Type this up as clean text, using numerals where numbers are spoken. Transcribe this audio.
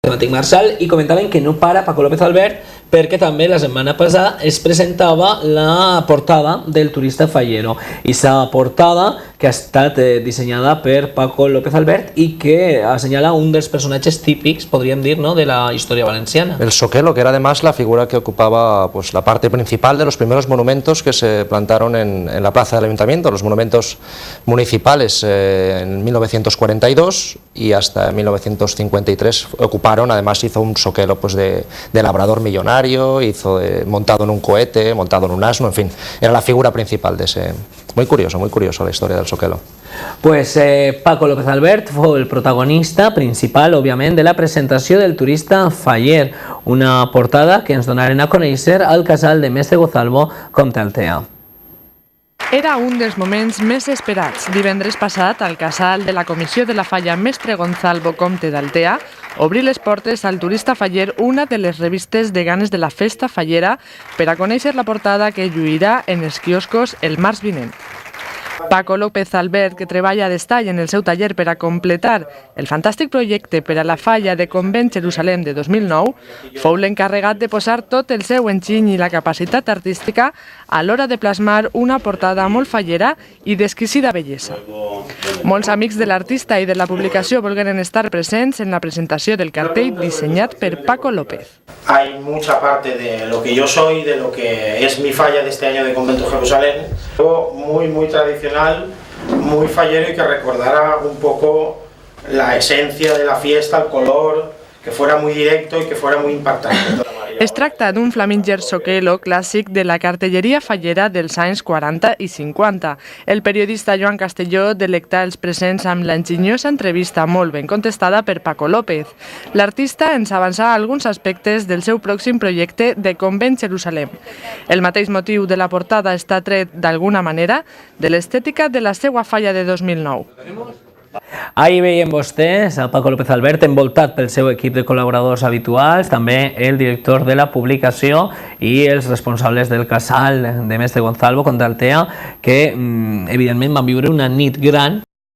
temàtic marcial, i comentaven que no para Paco López Albert perquè també la setmana passada es presentava la portada del Turista Fallero, i aquesta portada que ha estat dissenyada per Paco López Albert i que assenyala un dels personatges típics, podríem dir, ¿no?, de la historia valenciana. El Soquelo, que era además la figura que ocupaba pues, la parte principal de los primeros monumentos que se plantaron en la plaza del Ayuntamiento, los monumentos municipales en 1942 y hasta 1953 ocuparon, además hizo un Soquelo pues, de labrador millonario, hizo montado en un cohete, montado en un asno, en fin, era la figura principal de ese... Muy curioso la historia del Soquelo. Pues Paco López Albert fue el protagonista principal, òbviament, de la presentació del Turista Faller, una portada que ens donaren a conèixer al casal de Mestre Gonzalvo Comte Altea. Era un dels moments més esperats. Divendres passat, al casal de la Comissió de la Falla Mestre Gonzalvo Comte d'Altea, obrí les portes al Turista Faller, una de les revistes de ganes de la festa fallera, per a conèixer la portada que lluirà en els quioscos el març vinent. Paco López Albert, que treballa a destall en el seu taller per a completar el fantàstic projecte per a la falla de Convent Jerusalem de 2009, fou l'encarregat de posar tot el seu enginy i la capacitat artística a l'hora de plasmar una portada molt fallera i d'exquisida bellesa. Molts amics de l'artista i de la publicació volgueren estar presents en la presentació del cartell dissenyat per Paco López. Hay mucha parte de lo que yo soy, de lo que es mi falla de este año de Convento Jerusalén, algo muy tradicional, muy fallero y que recordara un poco la esencia de la fiesta, el color, que fuera muy directo y que fuera muy impactante. Es tracta d'un Flaminger Soquelo clàssic de la cartelleria fallera dels anys 40 i 50. El periodista Joan Castelló delecta els presents amb l'enginyosa entrevista molt ben contestada per Paco López. L'artista ens avança alguns aspectes del seu pròxim projecte de Convent Jerusalem. El mateix motiu de la portada està tret, d'alguna manera, de l'estètica de la seva falla de 2009. Ahí veiem vostès a Paco López Albert envoltat pel seu equip de col·laboradors habituals, també el director de la publicació i els responsables del casal de Mestre Gonzalvo Comte Altea, que evidentment van viure una nit gran